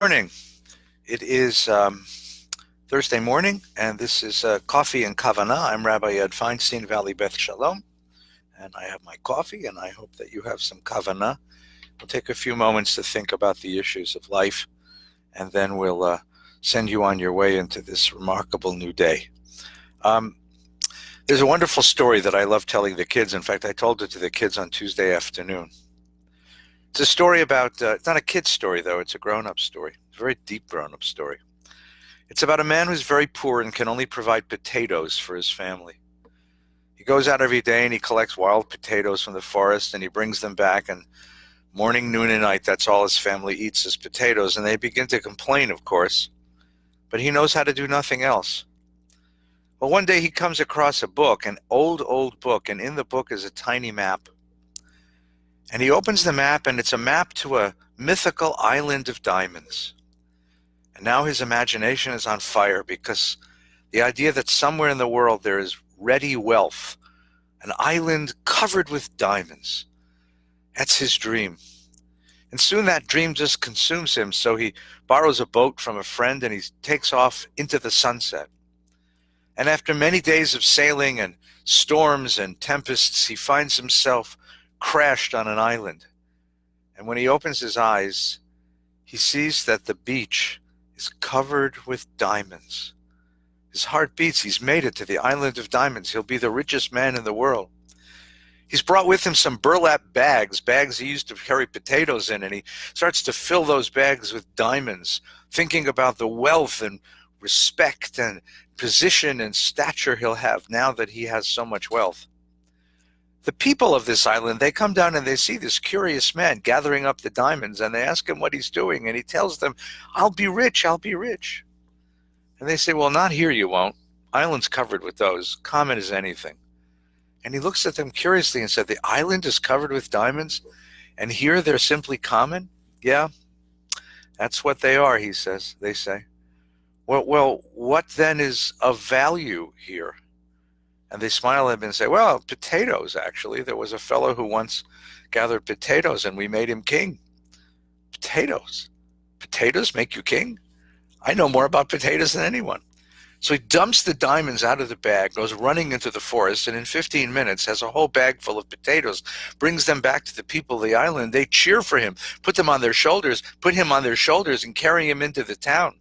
Morning. It is Thursday morning, and this is Coffee and Kavanah. I'm Rabbi Feinstein, Valley Beth Shalom, and I have my coffee, and I hope that you have some Kavanah. We'll take a few moments to think about the issues of life, and then we'll send you on your way into this remarkable new day. There's a wonderful story that I love telling the kids. In fact, I told it to the kids on Tuesday afternoon. It's a story about, it's not a kid's story, though. It's a grown-up story. It's a very deep grown-up story. It's about a man who's very poor and can only provide potatoes for his family. He goes out every day and he collects wild potatoes from the forest and he brings them back, and morning, noon, and night, that's all his family eats is potatoes. And they begin to complain, of course, but he knows how to do nothing else. Well, one day he comes across a book, an old book, and in the book is a tiny map. And he opens the map, and it's a map to a mythical island of diamonds. And now his imagination is on fire because the idea that somewhere in the world there is ready wealth, an island covered with diamonds, that's his dream. And soon that dream just consumes him, so he borrows a boat from a friend and he takes off into the sunset. And after many days of sailing and storms and tempests, he finds himself crashed on an island. And when he opens his eyes, he sees that the beach is covered with diamonds. His heart beats. He's made it to the island of diamonds. He'll be the richest man in the world. He's brought with him some burlap bags he used to carry potatoes in, and he starts to fill those bags with diamonds, thinking about the wealth and respect and position and stature he'll have now that he has so much wealth. The people of this island, they come down and they see this curious man gathering up the diamonds, and they ask him what he's doing, and he tells them, I'll be rich. And they say, well, not here you won't. Island's covered with those, common as anything. And he looks at them curiously and said, the island is covered with diamonds, and here they're simply common? Yeah, that's what they are, he says, they say. Well, what then is of value here? And they smile at him and say, well, potatoes, actually. There was a fellow who once gathered potatoes, and we made him king. Potatoes? Potatoes make you king? I know more about potatoes than anyone. So he dumps the diamonds out of the bag, goes running into the forest, and in 15 minutes has a whole bag full of potatoes, brings them back to the people of the island. They cheer for him, put him on their shoulders, and carry him into the town.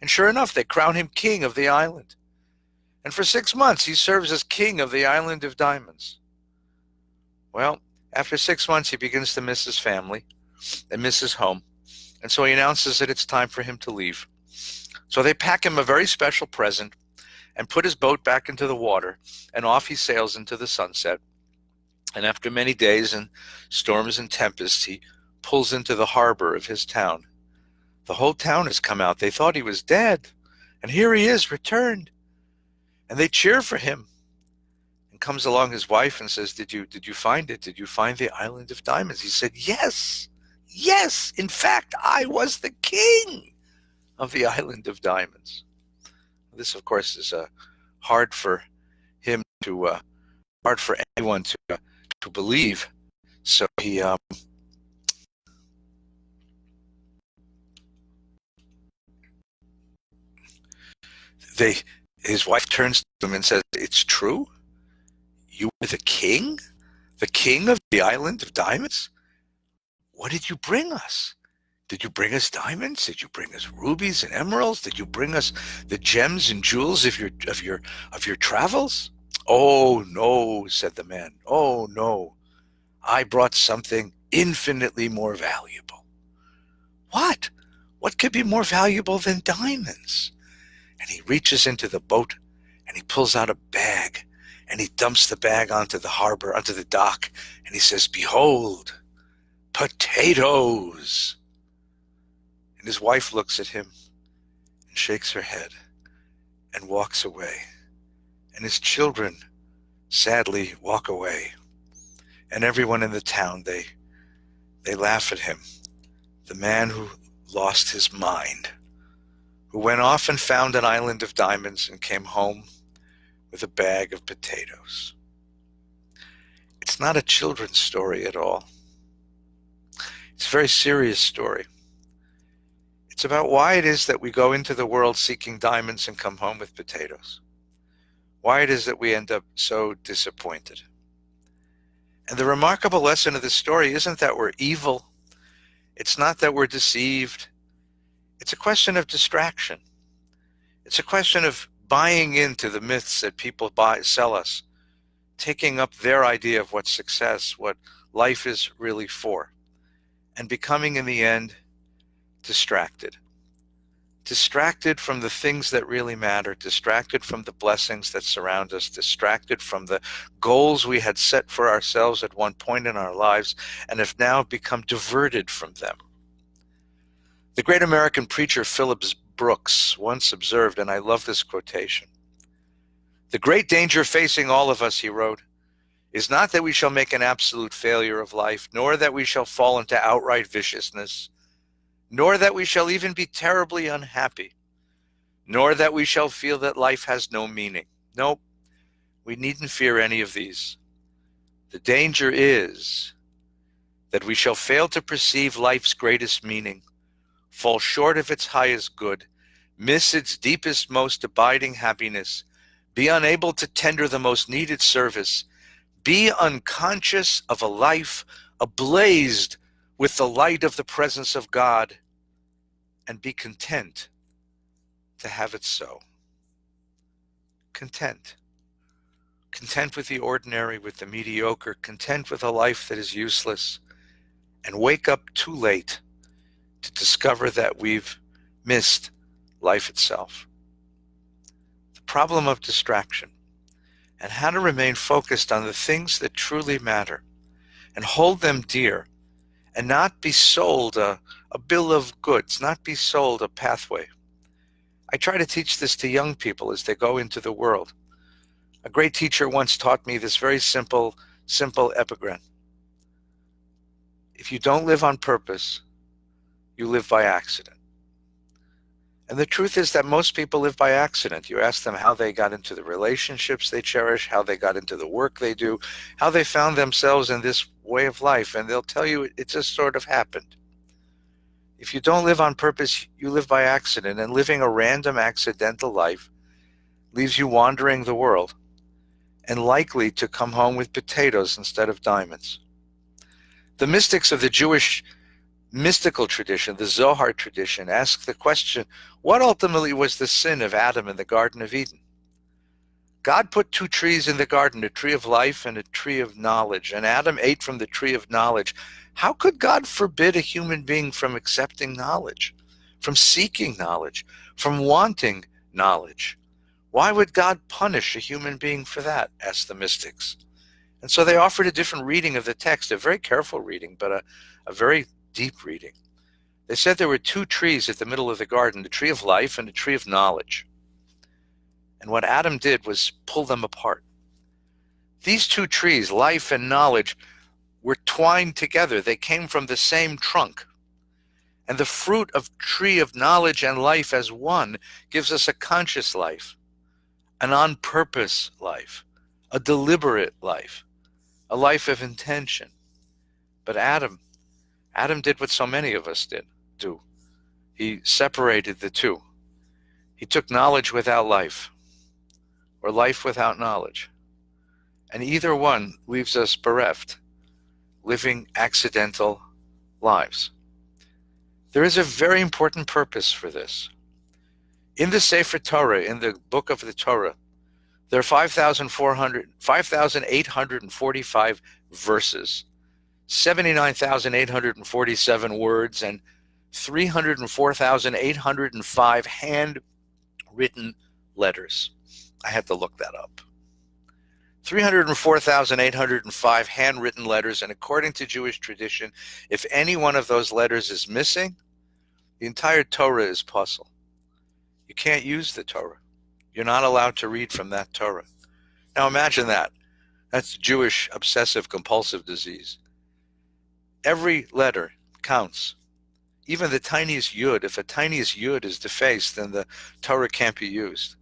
And sure enough, they crown him king of the island. And for 6 months, he serves as king of the island of diamonds. Well, after 6 months, he begins to miss his family and miss his home. And so he announces that it's time for him to leave. So they pack him a very special present and put his boat back into the water, and off he sails into the sunset. And after many days and storms and tempests, he pulls into the harbor of his town. The whole town has come out. They thought he was dead, and here he is, returned. And they cheer for him. And comes along his wife and says, Did you find it? Did you find the island of diamonds? He said, Yes. In fact, I was the king of the island of diamonds. This, of course, is hard for him to, hard for anyone to believe. So his wife turns to him and says, it's true? You were the king? The king of the island of diamonds? What did you bring us? Did you bring us diamonds? Did you bring us rubies and emeralds? Did you bring us the gems and jewels of your travels? Oh no, said the man. Oh no. I brought something infinitely more valuable. What? What could be more valuable than diamonds? And he reaches into the boat and he pulls out a bag and he dumps the bag onto the harbor, onto the dock, and he says, behold, potatoes. And his wife looks at him and shakes her head and walks away. And his children sadly walk away. And everyone in the town, they laugh at him. The man who lost his mind, who went off and found an island of diamonds and came home with a bag of potatoes. It's not a children's story at all. It's a very serious story. It's about why it is that we go into the world seeking diamonds and come home with potatoes. Why it is that we end up so disappointed. And the remarkable lesson of this story isn't that we're evil. It's not that we're deceived. It's a question of distraction. It's a question of buying into the myths that people sell us, taking up their idea of what success, what life is really for, and becoming, in the end, distracted. Distracted from the things that really matter, distracted from the blessings that surround us, distracted from the goals we had set for ourselves at one point in our lives and have now become diverted from them. The great American preacher Phillips Brooks once observed, and I love this quotation, "The great danger facing all of us," he wrote, "is not that we shall make an absolute failure of life, nor that we shall fall into outright viciousness, nor that we shall even be terribly unhappy, nor that we shall feel that life has no meaning. Nope, we needn't fear any of these. The danger is that we shall fail to perceive life's greatest meaning, fall short of its highest good, miss its deepest, most abiding happiness, be unable to tender the most needed service, be unconscious of a life ablaze with the light of the presence of God, and be content to have it so." Content. Content with the ordinary, with the mediocre, content with a life that is useless, and wake up too late to discover that we've missed life itself. The problem of distraction, and how to remain focused on the things that truly matter, and hold them dear, and not be sold a bill of goods, not be sold a pathway. I try to teach this to young people as they go into the world. A great teacher once taught me this very simple epigram. If you don't live on purpose, you live by accident. And the truth is that most people live by accident. You ask them how they got into the relationships they cherish, how they got into the work they do, how they found themselves in this way of life, and they'll tell you it just sort of happened. If you don't live on purpose, you live by accident, and living a random, accidental life leaves you wandering the world and likely to come home with potatoes instead of diamonds. The mystics of the Jewish mystical tradition, the Zohar tradition, ask the question, what ultimately was the sin of Adam in the Garden of Eden? God put two trees in the garden, a tree of life and a tree of knowledge, and Adam ate from the tree of knowledge. How could God forbid a human being from accepting knowledge, from seeking knowledge, from wanting knowledge? Why would God punish a human being for that? Asked the mystics. And so they offered a different reading of the text, a very careful reading, but a very deep reading. They said there were two trees at the middle of the garden, the tree of life and the tree of knowledge. And what Adam did was pull them apart. These two trees, life and knowledge, were twined together. They came from the same trunk. And the fruit of tree of knowledge and life as one gives us a conscious life, an on-purpose life, a deliberate life, a life of intention. But Adam did what so many of us do. He separated the two. He took knowledge without life, or life without knowledge. And either one leaves us bereft, living accidental lives. There is a very important purpose for this. In the Sefer Torah, in the book of the Torah, there are 5,845 verses, 79,847 words, and 304,805 handwritten letters. I had to look that up. 304,805 handwritten letters, and according to Jewish tradition, if any one of those letters is missing, the entire Torah is puzzle. You can't use the Torah. You're not allowed to read from that Torah. Now imagine that. That's Jewish obsessive-compulsive disease. Every letter counts. Even the tiniest yud. If a tiniest yud is defaced, then the Torah can't be used.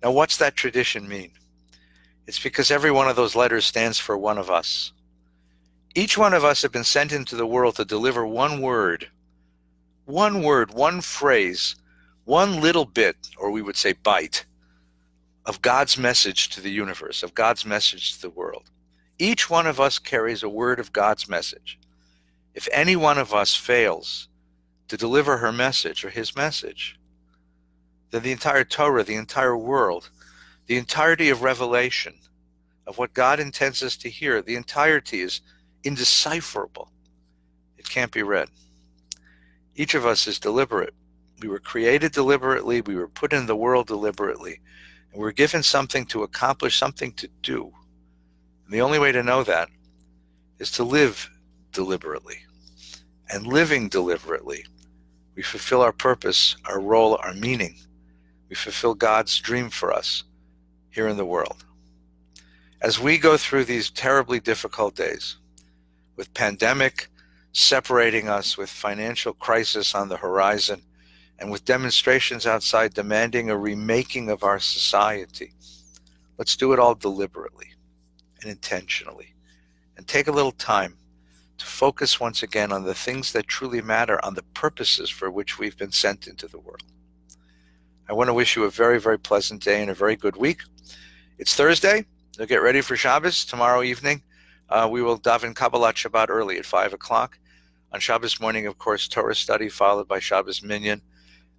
Now what's that tradition mean? It's because every one of those letters stands for one of us. Each one of us have been sent into the world to deliver one word one word, one phrase, one little bit, or we would say bite, of God's message to the universe, of God's message to the world. Each one of us carries a word of God's message. If any one of us fails to deliver her message or his message, then the entire Torah, the entire world, the entirety of Revelation, of what God intends us to hear, the entirety is indecipherable. It can't be read. Each of us is deliberate. We were created deliberately. We were put in the world deliberately. And we're given something to accomplish, something to do. And the only way to know that is to live deliberately. And living deliberately, we fulfill our purpose, our role, our meaning. We fulfill God's dream for us here in the world. As we go through these terribly difficult days, with pandemic separating us, with financial crisis on the horizon, and with demonstrations outside demanding a remaking of our society, let's do it all deliberately and intentionally, and take a little time to focus once again on the things that truly matter, on the purposes for which we've been sent into the world. I want to wish you a very, very pleasant day and a very good week. It's Thursday, so get ready for Shabbos. Tomorrow evening, we will daven Kabbalat Shabbat early at 5 o'clock. On Shabbos morning, of course, Torah study followed by Shabbos Minyan.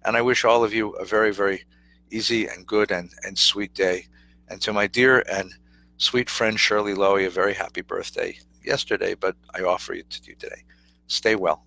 And I wish all of you a very, very easy and good and sweet day. And to my dear and sweet friend Shirley Lowy, a very happy birthday yesterday, but I offer it to you today. Stay well.